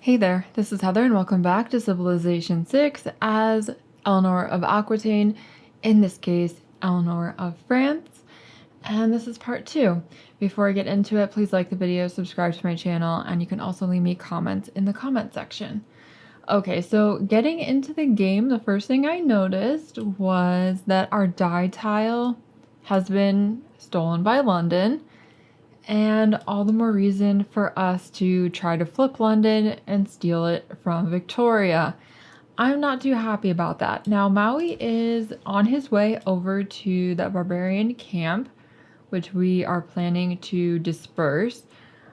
Hey there, this is Heather and welcome back to Civilization 6 as Eleanor of Aquitaine, in this case, Eleanor of France, and this is part 2. Before I get into it, please like the video, subscribe to my channel, and you can also leave me comments in the comment section. Okay, so getting into the game, the first thing I noticed was that our dye tile has been stolen by London. And all the more reason for us to try to flip London and steal it from Victoria. I'm not too happy about that. Now, Maui is on his way over to that barbarian camp, which we are planning to disperse.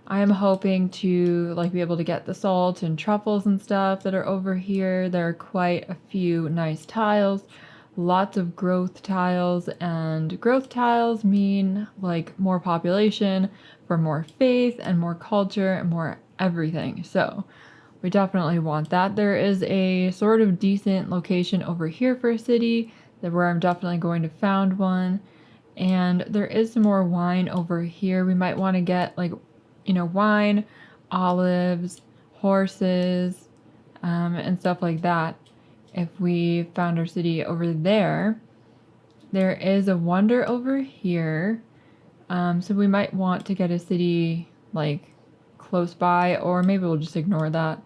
I am hoping to be able to get the salt and truffles and stuff that are over here. There are quite a few nice tiles. Lots of growth tiles, and growth tiles mean more population for more faith and more culture and more everything. So we definitely want that. There is a sort of decent location over here for a city where I'm definitely going to found one. And there is some more wine over here. We might want to get wine, olives, horses, and stuff like that. If we found our city over there, there is a wonder over here. So we might want to get a city close by, or maybe we'll just ignore that.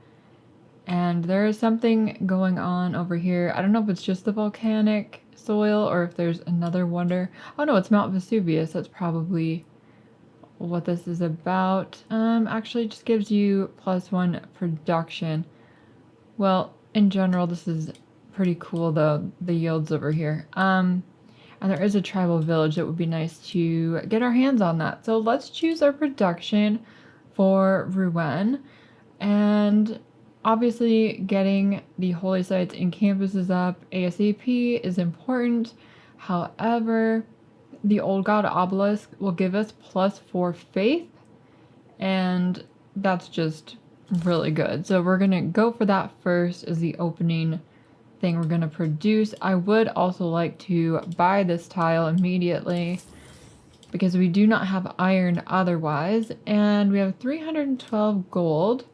And there is something going on over here. I don't know if it's just the volcanic soil or if there's another wonder. Oh no, it's Mount Vesuvius. That's probably what this is about. Actually just gives you +1 production. Well, in general, this is pretty cool though, the yields over here. And there is a tribal village that would be nice to get our hands on that. So let's choose our production for Rouen. And obviously getting the holy sites and campuses up ASAP is important. However, the old god obelisk will give us +4 faith, and that's just really good. So we're gonna go for that first as the opening thing we're gonna produce. I would also like to buy this tile immediately because we do not have iron otherwise, and we have 312 gold.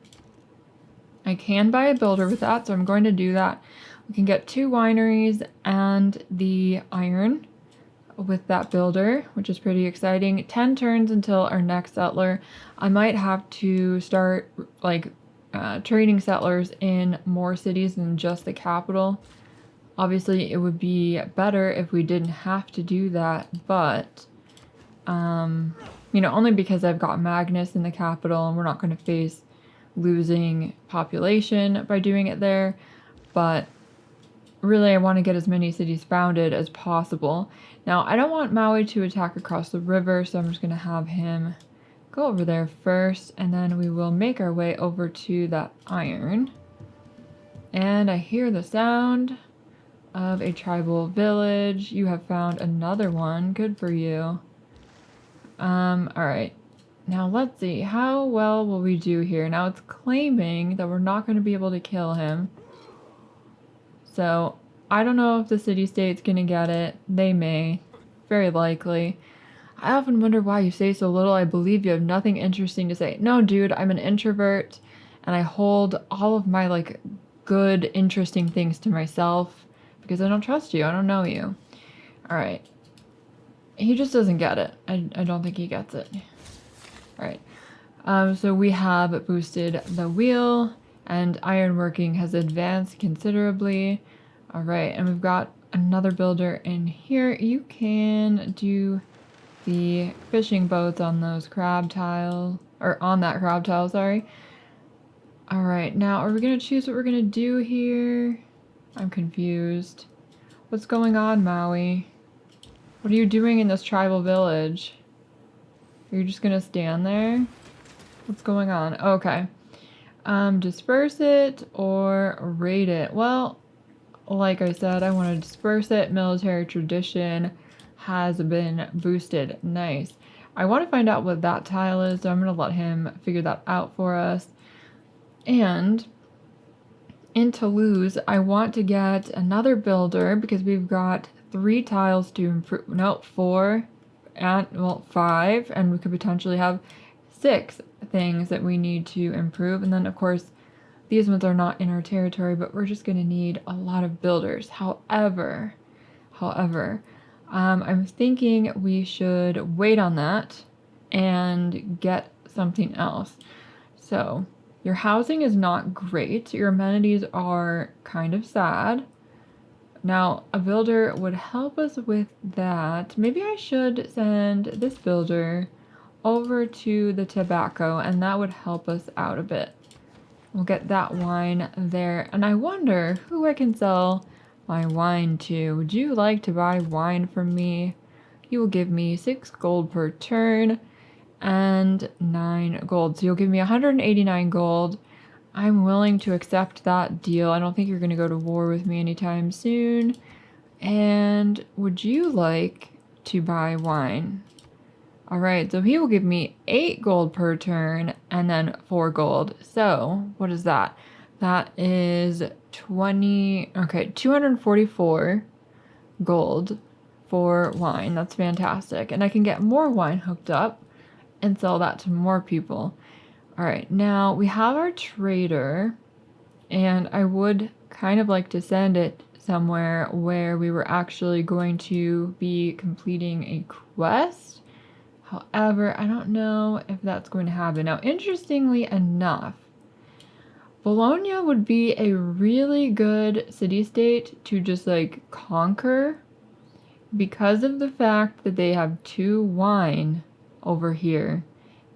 I can buy a builder with that, so I'm going to do that. We can get 2 wineries and the iron with that builder, which is pretty exciting. 10 turns until our next settler. I might have to start trading settlers in more cities than just the capital. Obviously, it would be better if we didn't have to do that, but only because I've got Magnus in the capital and we're not going to face losing population by doing it there. But really, I want to get as many cities founded as possible. Now, I don't want Maui to attack across the river, so I'm just going to have him go over there first, and then we will make our way over to that iron. And I hear the sound of a tribal village. You have found another one. Good for you. Alright. Now let's see. How well will we do here? Now it's claiming that we're not going to be able to kill him. So I don't know if the city-state's gonna get it. They may. Very likely. I often wonder why you say so little. I believe you have nothing interesting to say. No, dude, I'm an introvert, and I hold all of my, good, interesting things to myself because I don't trust you. I don't know you. Alright. He just doesn't get it. I don't think he gets it. Alright. So we have boosted the wheel, and ironworking has advanced considerably. Alright, and we've got another builder in here. You can do the fishing boats on those crab tile, or on that crab tile, sorry. Alright, now are we going to choose what we're going to do here? I'm confused. What's going on, Maui? What are you doing in this tribal village? You're just going to stand there? What's going on? Okay. Disperse it or raid it. Well, like I said, I want to disperse it. Military tradition has been boosted. Nice. I want to find out what that tile is, so I'm going to let him figure that out for us. And in Toulouse, I want to get another builder because we've got 3 tiles to improve. No, 4 and, well, 5, and we could potentially have 6 things that we need to improve. And then, of course, these ones are not in our territory, but we're just going to need a lot of builders. However, I'm thinking we should wait on that and get something else. So your housing is not great. Your amenities are kind of sad. Now, a builder would help us with that. Maybe I should send this builder over to the tobacco, and that would help us out a bit. We'll get that wine there. And I wonder who I can sell my wine to. Would you like to buy wine from me? You will give me 6 gold per turn and 9 gold. So you'll give me 189 gold. I'm willing to accept that deal. I don't think you're going to go to war with me anytime soon. And would you like to buy wine? All right, so he will give me 8 gold per turn and then 4 gold. So what is that? That is 244 gold for wine. That's fantastic. And I can get more wine hooked up and sell that to more people. All right, now we have our trader, and I would kind of like to send it somewhere where we were actually going to be completing a quest. However, I don't know if that's going to happen. Now, interestingly enough, Bologna would be a really good city-state to just like conquer because of the fact that they have 2 wine over here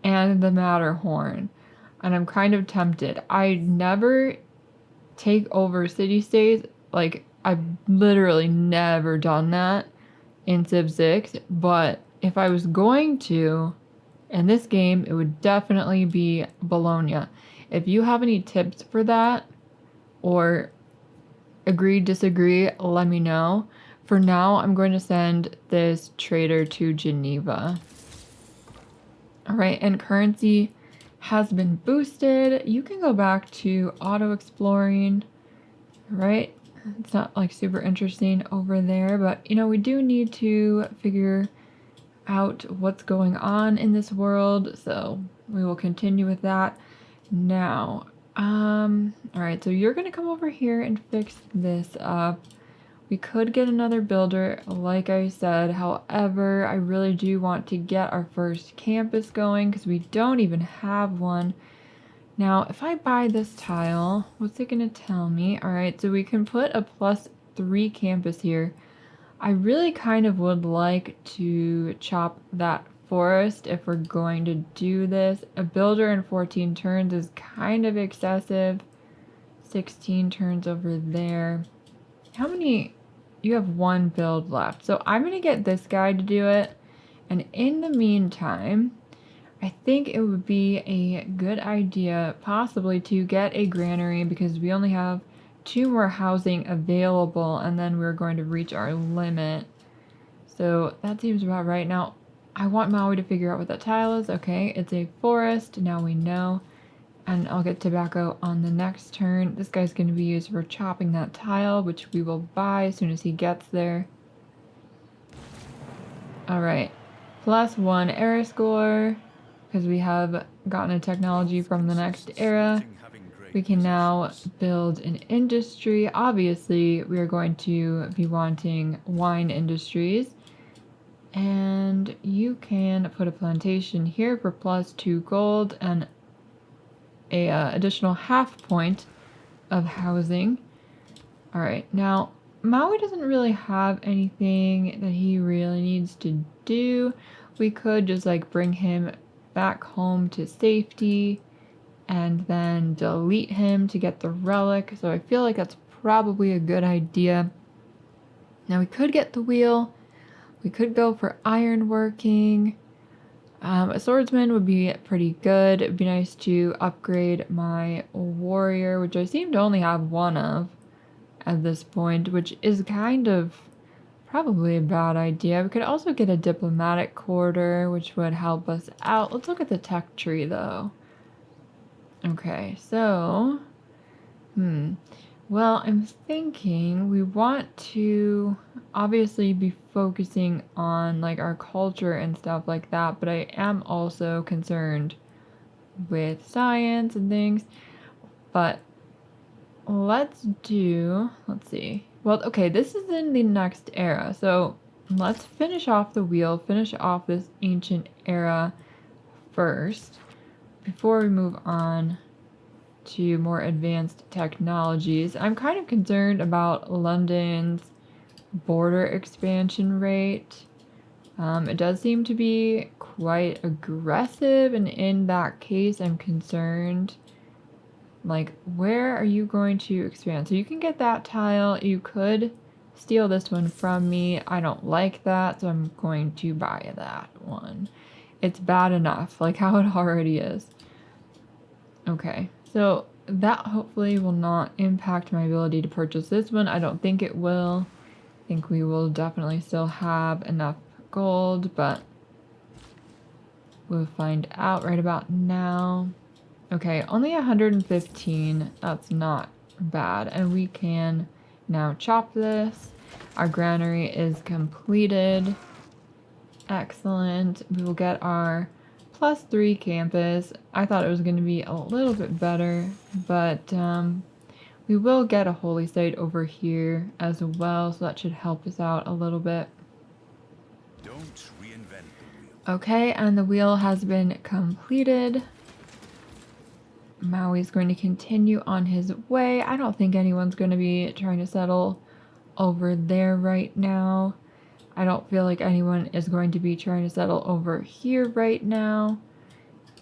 and the Matterhorn. And I'm kind of tempted. I never take over city-states. Like, I've literally never done that in Civ 6. But if I was going to, in this game, it would definitely be Bologna. If you have any tips for that, or agree, disagree, let me know. For now, I'm going to send this trader to Geneva. All right, and currency has been boosted. You can go back to auto exploring, right? It's not like super interesting over there, but you know, we do need to figure out what's going on in this world, so we will continue with that now. All right, so you're gonna come over here and fix this up. We could get another builder, like I said. However, I really do want to get our first campus going because we don't even have one. Now, if I buy this tile, what's it going to tell me? All right, so we can put a +3 campus here. I really kind of would like to chop that forest if we're going to do this. A builder in 14 turns is kind of excessive. 16 turns over there. How many? You have 1 build left. So I'm going to get this guy to do it. And in the meantime, I think it would be a good idea possibly to get a granary because we only have 2 more housing available and then we're going to reach our limit. So that seems about right. Now, I want Maui to figure out what that tile is. Okay, it's a forest. Now we know. And I'll get tobacco on the next turn. This guy's going to be used for chopping that tile, which we will buy as soon as he gets there. Alright, +1 era score, because we have gotten a technology from the next era. We can now build an industry. Obviously, we are going to be wanting wine industries. And you can put a plantation here for +2 gold and a additional half point of housing. All right, now Maui doesn't really have anything that he really needs to do. We could just like bring him back home to safety and then delete him to get the relic. So I feel like that's probably a good idea. Now we could get the wheel. We could go for ironworking. A swordsman would be pretty good. It'd be nice to upgrade my warrior, which I seem to only have 1 of at this point, which is kind of probably a bad idea. We could also get a diplomatic quarter, which would help us out. Let's look at the tech tree, though. Okay, so... Well, I'm thinking we want to obviously be focusing on like our culture and stuff like that, but I am also concerned with science and things. But let's see. Well, okay, this is in the next era. So let's finish off the wheel, finish off this ancient era first before we move on to more advanced technologies. I'm kind of concerned about London's border expansion rate. It does seem to be quite aggressive, and in that case, I'm concerned. Like, where are you going to expand? So you can get that tile. You could steal this one from me. I don't like that, so I'm going to buy that one. It's bad enough, like how it already is. Okay, so that hopefully will not impact my ability to purchase this one. I don't think it will. I think we will definitely still have enough gold, but we'll find out right about now. Okay, only 115. That's not bad. And we can now chop this. Our granary is completed. Excellent. We will get our +3 campus. I thought it was going to be a little bit better, but we will get a holy site over here as well, so that should help us out a little bit. Don't reinvent the wheel. Okay, and the wheel has been completed. Maui's going to continue on his way. I don't think anyone's going to be trying to settle over there right now. I don't feel like anyone is going to be trying to settle over here right now.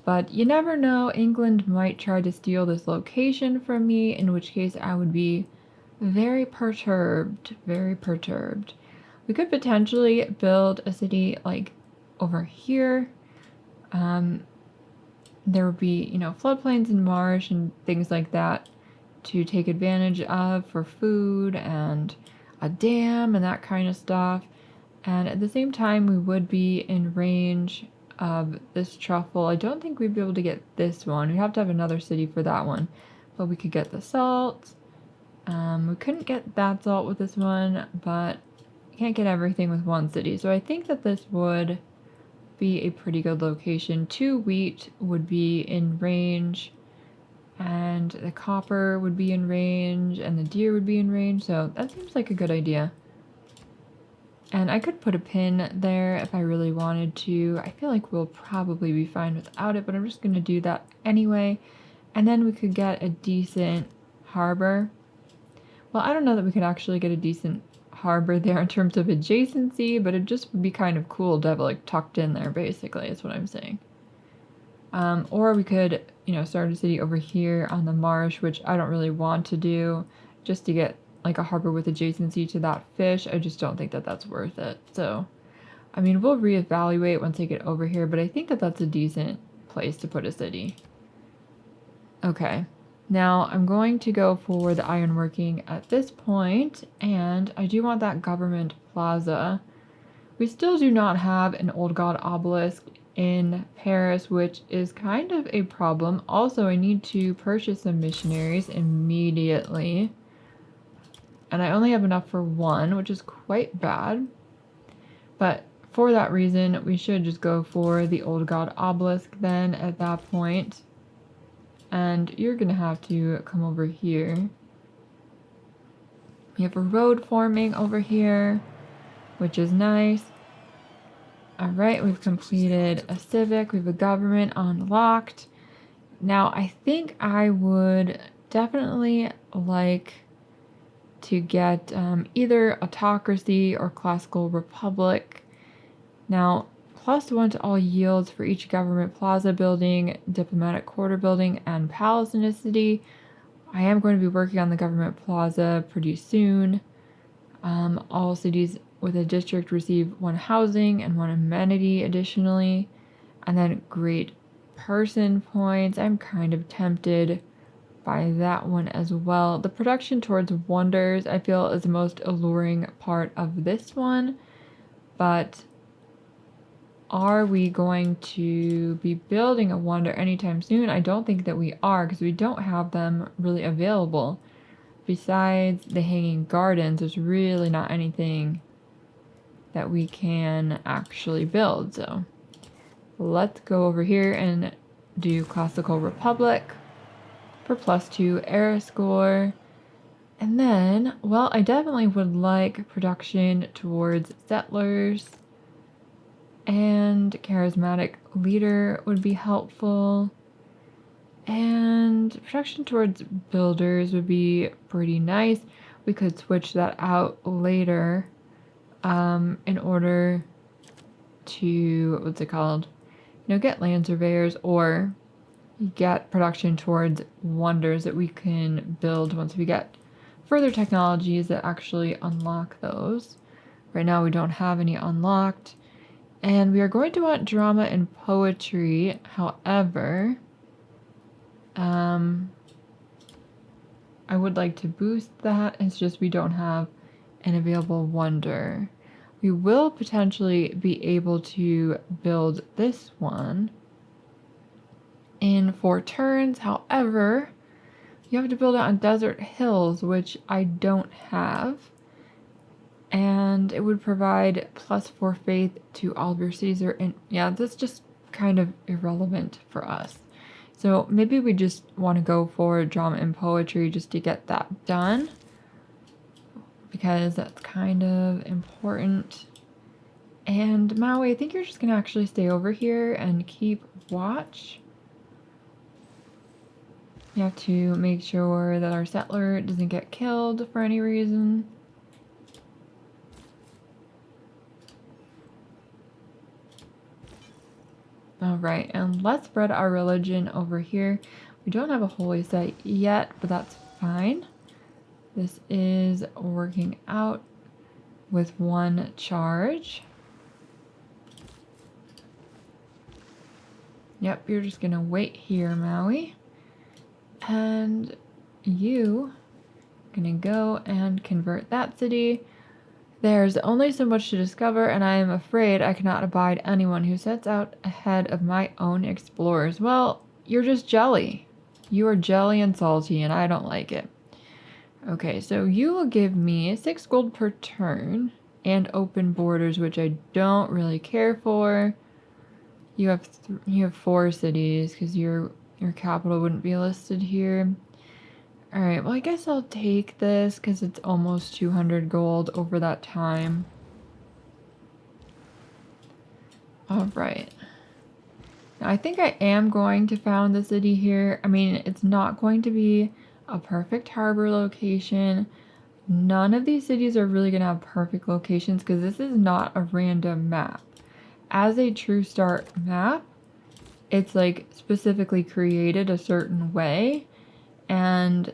But you never know, England might try to steal this location from me, in which case I would be very perturbed, very perturbed. We could potentially build a city like over here. There would be, you know, floodplains and marsh and things like that to take advantage of for food and a dam and that kind of stuff. And at the same time, we would be in range of this truffle. I don't think we'd be able to get this one. We'd have to have another city for that one. But we could get the salt. We couldn't get that salt with this one, but you can't get everything with one city. So I think that this would be a pretty good location. 2 wheat would be in range, and the copper would be in range, and the deer would be in range. So that seems like a good idea. And I could put a pin there if I really wanted to. I feel like we'll probably be fine without it, but I'm just going to do that anyway. And then we could get a decent harbor. Well, I don't know that we could actually get a decent harbor there in terms of adjacency, but it just would be kind of cool to have it like tucked in there, basically, is what I'm saying. Or we could, you know, start a city over here on the marsh, which I don't really want to do, just to get like a harbor with adjacency to that fish. I just don't think that that's worth it. So, I mean, we'll reevaluate once I get over here, but I think that that's a decent place to put a city. Okay, now I'm going to go for the ironworking at this point, and I do want that government plaza. We still do not have an old god obelisk in Paris, which is kind of a problem. Also, I need to purchase some missionaries immediately. And I only have enough for one, which is quite bad. But for that reason, we should just go for the old god obelisk then at that point. And you're gonna have to come over here. We have a road forming over here, which is nice. Alright, we've completed a civic, we have a government unlocked. Now, I think I would definitely like to get either autocracy or classical republic. Now, +1 to all yields for each government plaza building, diplomatic quarter building, and palace in a city. I am going to be working on the government plaza pretty soon. All cities with a district receive 1 housing and 1 amenity additionally. And then great person points. I'm kind of tempted by that one as well. The production towards wonders, I feel, is the most alluring part of this one. But are we going to be building a wonder anytime soon? I don't think that we are, because we don't have them really available. Besides the hanging gardens, there's really not anything that we can actually build. So let's go over here and do classical republic for +2 era score. And then, well, I definitely would like production towards settlers, and charismatic leader would be helpful. And production towards builders would be pretty nice. We could switch that out later in order to, what's it called? Get land surveyors, or get production towards wonders that we can build once we get further technologies that actually unlock those. Right now we don't have any unlocked. And we are going to want drama and poetry. However, I would like to boost that. It's just we don't have an available wonder. We will potentially be able to build this one in 4 turns. However, you have to build it on desert hills, which I don't have. And it would provide +4 faith to all of your cities. Yeah, that's just kind of irrelevant for us. So maybe we just want to go for drama and poetry just to get that done, because that's kind of important. And Maui, I think you're just going to actually stay over here and keep watch. You have to make sure that our settler doesn't get killed for any reason. Alright, and let's spread our religion over here. We don't have a holy site yet, but that's fine. This is working out with 1 charge. Yep, you're just gonna wait here, Maui. And you gonna go and convert that city. There's only so much to discover, and I am afraid I cannot abide anyone who sets out ahead of my own explorers. Well, you're just jelly. You are jelly and salty, and I don't like it. Okay, so you will give me 6 gold per turn and open borders, which I don't really care for. You have 4 cities because your capital wouldn't be listed here. Alright, well I guess I'll take this because it's almost 200 gold over that time. Alright. Now I think I am going to found the city here. I mean, it's not going to be a perfect harbor location. None of these cities are really going to have perfect locations because this is not a random map. As a true start map, it's like specifically created a certain way, and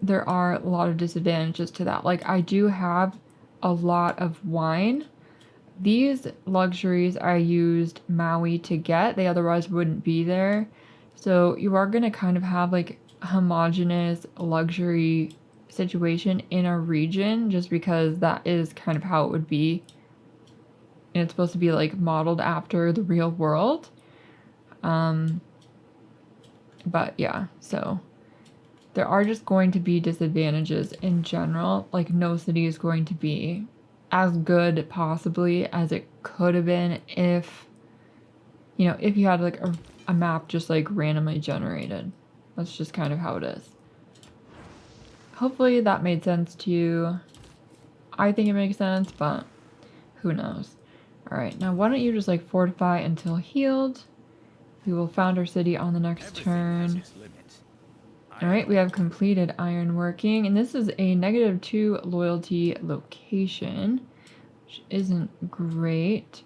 there are a lot of disadvantages to that. Like, I do have a lot of wine. These luxuries I used Maui to get. They otherwise wouldn't be there. So you are going to kind of have like a homogenous luxury situation in a region just because that is kind of how it would be. And it's supposed to be like modeled after the real world. But yeah, so there are just going to be disadvantages in general. Like, no city is going to be as good possibly as it could have been if, if you had like a map just like randomly generated. That's just kind of how it is. Hopefully that made sense to you. I think it makes sense, but who knows. Alright, now why don't you just like fortify until healed. We will found our city on the next turn. Alright, we have completed ironworking, and this is a -2 loyalty location, which isn't great.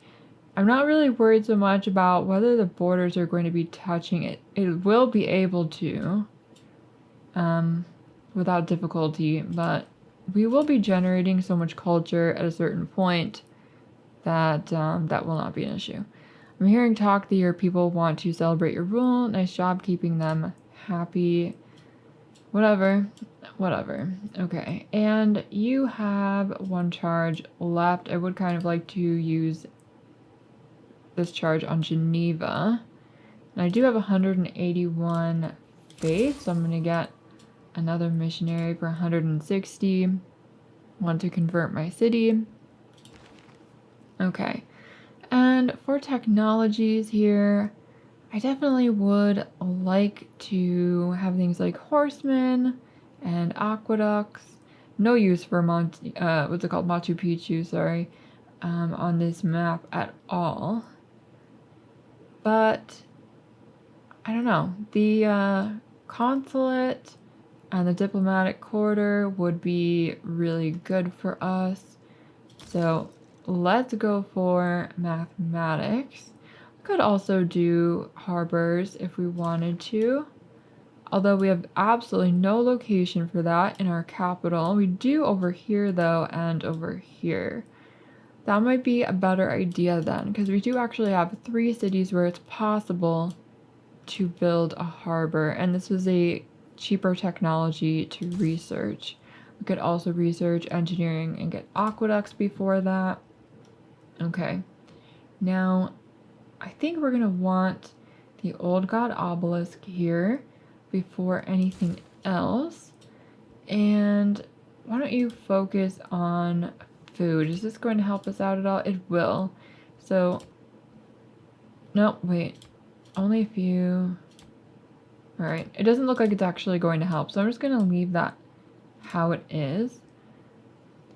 I'm not really worried so much about whether the borders are going to be touching it. It will be able to, without difficulty, but we will be generating so much culture at a certain point that that will not be an issue. I'm hearing talk that your people want to celebrate your rule. Nice job keeping them happy. Whatever. Okay, and you have 1 charge left. I would kind of like to use this charge on Geneva. And I do have 181 faith, so I'm going to get another missionary for 160. Want to convert my city. Okay, and for technologies here, I definitely would like to have things like horsemen and aqueducts. no use for what's it called, Machu Picchu, sorry, on this map at all. But I don't know. The consulate and the diplomatic corridor would be really good for us. So let's go for mathematics. We could also do harbors if we wanted to. Although we have absolutely no location for that in our capital. We do over here though, and over here. That might be a better idea then, because we do actually have 3 cities where it's possible to build a harbor, and this was a cheaper technology to research. We could also research engineering and get aqueducts before that. Okay, now I think we're gonna want the old god obelisk here before anything else. And why don't you focus on food? Is this going to help us out at all? It will. So, no, wait. Only a few. Alright, it doesn't look like it's actually going to help, so I'm just going to leave that how it is.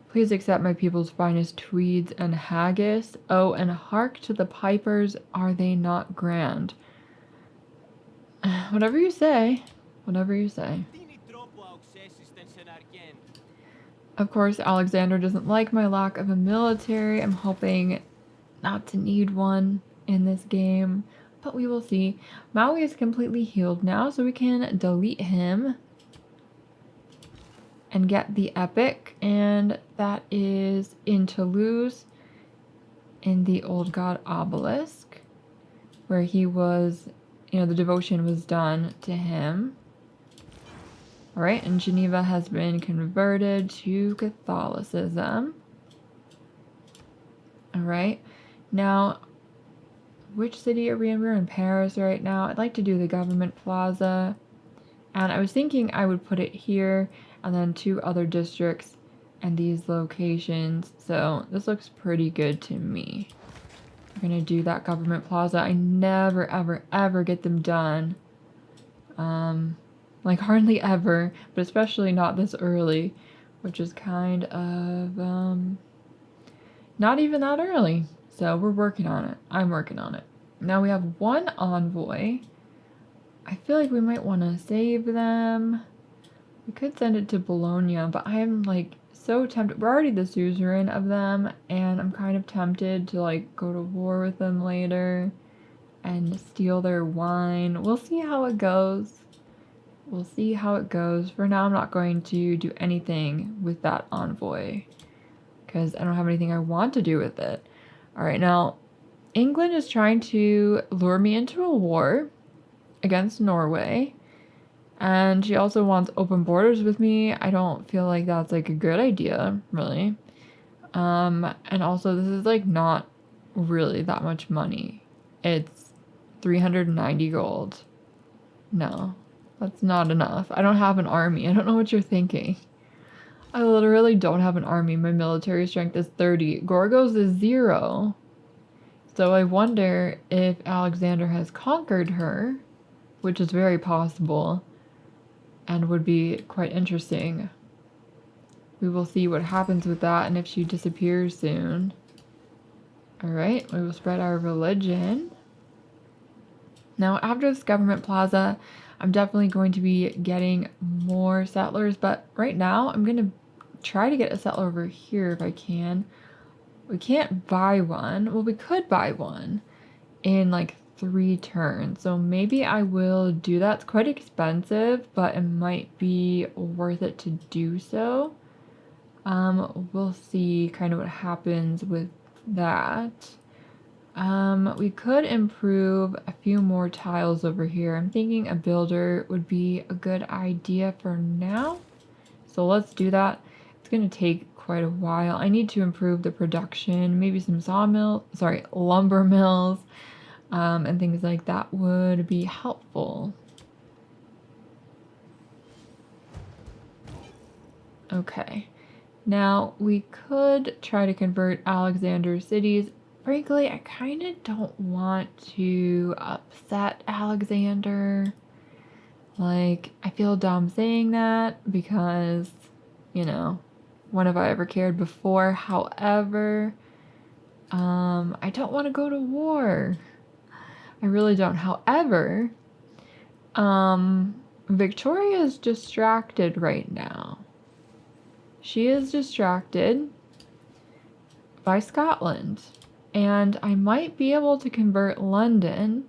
Please accept my people's finest tweeds and haggis. Oh, and hark to the pipers, are they not grand? Whatever you say. Whatever you say. Of course, Alexander doesn't like my lack of a military. I'm hoping not to need one in this game, but we will see. Maui is completely healed now, so we can delete him and get the epic, and that is in Toulouse in the old god obelisk, where he was, you know, the devotion was done to him. Alright, and Geneva has been converted to Catholicism. Alright, now, which city are we in? We're in Paris right now. I'd like to do the government plaza. And I was thinking I would put it here, and then 2 other districts and these locations. So this looks pretty good to me. We're gonna do that government plaza. I never, ever, ever get them done. Like hardly ever, but especially not this early, which is kind of, not even that early. So we're working on it. I'm working on it. Now we have 1 envoy. I feel like we might want to save them. We could send it to Bologna, but I am like so tempted. We're already the suzerain of them, and I'm kind of tempted to like go to war with them later and steal their wine. We'll see how it goes. We'll see how it goes. For now, I'm not going to do anything with that envoy because I don't have anything I want to do with it. All right, now England is trying to lure me into a war against Norway, and she also wants open borders with me. I don't feel like that's like a good idea, really. And also this is like not really that much money. It's 390 gold. No. That's not enough. I don't have an army. I don't know what you're thinking. I literally don't have an army. My military strength is 30. Gorgos is 0. So I wonder if Alexander has conquered her, which is very possible and would be quite interesting. We will see what happens with that and if she disappears soon. Alright, we will spread our religion. Now after this government plaza, I'm definitely going to be getting more settlers, but right now I'm going to try to get a settler over here if I can. We can't buy one. Well, we could buy one in like 3 turns, so maybe I will do that. It's quite expensive, but it might be worth it to do so. We'll see kind of what happens with that. We could improve a few more tiles over here. I'm thinking a builder would be a good idea for now. So let's do that. It's going to take quite a while. I need to improve the production. Maybe some lumber mills, and things like that would be helpful. Okay. Now we could try to convert Alexander's cities. Frankly, I kind of don't want to upset Alexander. Like, I feel dumb saying that because, you know, When have I ever cared before? However, I don't want to go to war. I really don't. However, Victoria is distracted right now. She is distracted by Scotland. And I might be able to convert London,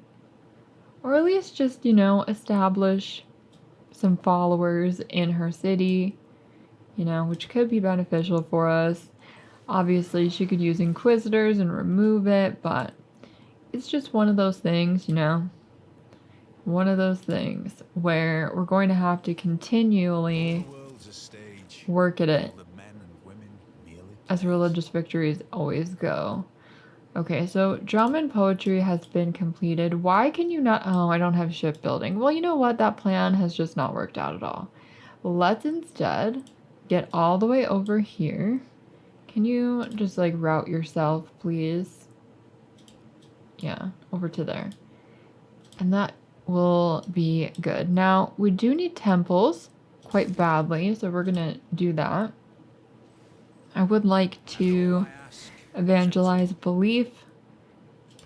or at least just, establish some followers in her city, which could be beneficial for us. Obviously, she could use inquisitors and remove it, but it's just one of those things, one of those things where we're going to have to continually work at it as religious victories always go. Okay, so drama and poetry has been completed. Why can you not? Oh, I don't have shipbuilding. Well, you know what? That plan has just not worked out at all. Let's instead get all the way over here. Can you just like route yourself, please? Yeah, over to there. And that will be good. Now, we do need temples quite badly, so we're gonna do that. I would like to evangelize belief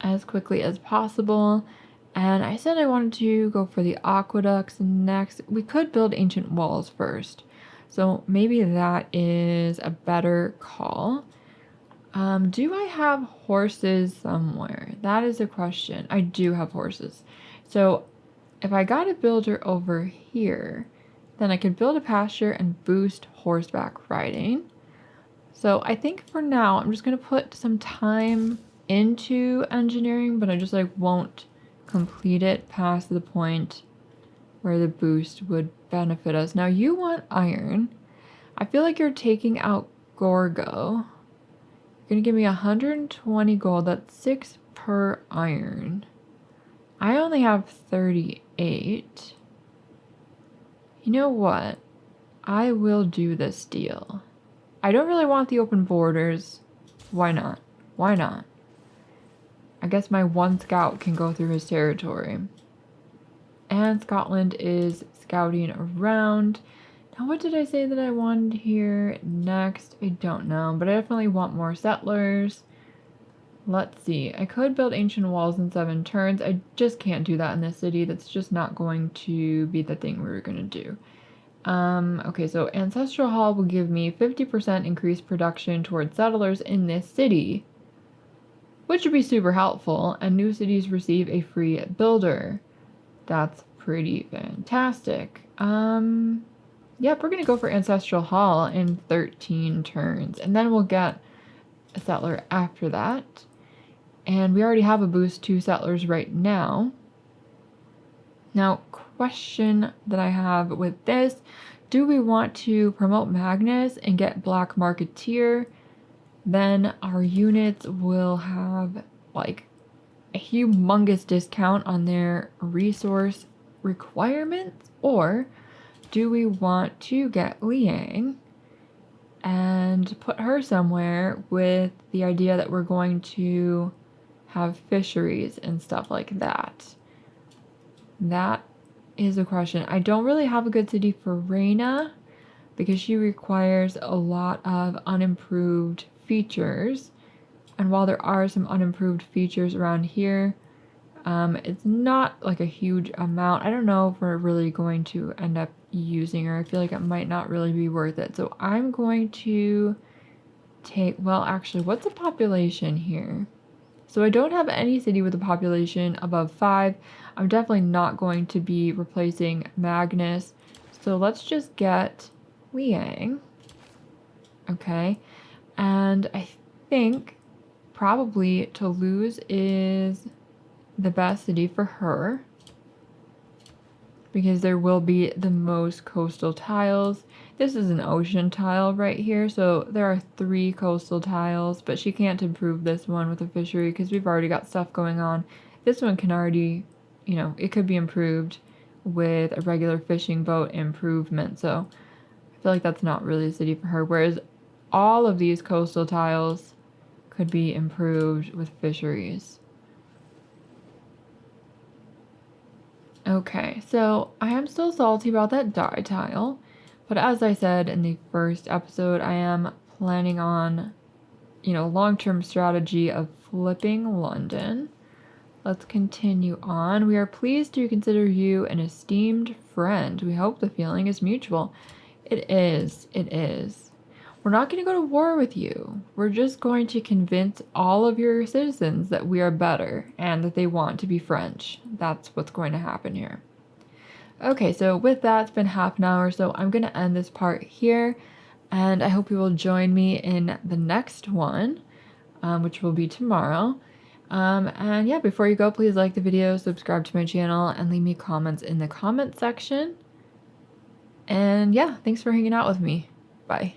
as quickly as possible. And I said I wanted to go for the aqueducts next. We could build ancient walls first. So maybe that is a better call. Do I have horses somewhere? That is a question. I do have horses. So if I got a builder over here, then I could build a pasture and boost horseback riding. So I think for now, I'm just going to put some time into engineering, but I just like won't complete it past the point where the boost would benefit us. Now you want iron. I feel like you're taking out Gorgo. You're going to give me 120 gold. That's 6 per iron. I only have 38. You know what? I will do this deal. I don't really want the open borders. Why not? Why not? I guess my one scout can go through his territory. And Scotland is scouting around. Now, what did I say that I wanted here next? I don't know, but I definitely want more settlers. Let's see. I could build ancient walls in 7 turns. I just can't do that in this city. That's just not going to be the thing we're going to do. Okay, so Ancestral Hall will give me 50% increased production towards settlers in this city, which would be super helpful, and new cities receive a free builder. That's pretty fantastic. Yep, we're gonna go for Ancestral Hall in 13 turns, and then we'll get a settler after that. And we already have a boost to settlers right now. Now, question that I have with this, do we want to promote Magnus and get Black Marketeer? Then our units will have like a humongous discount on their resource requirements, or do we want to get Liang and put her somewhere with the idea that we're going to have fisheries and stuff like that? That is a question. I don't really have a good city for Reina because she requires a lot of unimproved features. And while there are some unimproved features around here, it's not like a huge amount. I don't know if we're really going to end up using her. I feel like it might not really be worth it. So I'm going to take, well, actually, what's the population here? So I don't have any city with a population above 5. I'm definitely not going to be replacing Magnus. So let's just get Liang. Okay. And I think probably Toulouse is the best city for her because there will be the most coastal tiles. This is an ocean tile right here, so there are 3 coastal tiles, but she can't improve this one with a fishery because we've already got stuff going on. This one can already, it could be improved with a regular fishing boat improvement, so I feel like that's not really a city for her, whereas all of these coastal tiles could be improved with fisheries. Okay, so I am still salty about that dye tile, But as I said in the first episode, I am planning on, long-term strategy of flipping London. Let's continue on. We are pleased to consider you an esteemed friend. We hope the feeling is mutual. It is. It is. We're not going to go to war with you. We're just going to convince all of your citizens that we are better and that they want to be French. That's what's going to happen here. Okay, so with that, it's been half an hour, so I'm going to end this part here. And I hope you will join me in the next one, which will be tomorrow. And yeah, before you go, please like the video, subscribe to my channel, and leave me comments in the comment section. And yeah, thanks for hanging out with me. Bye.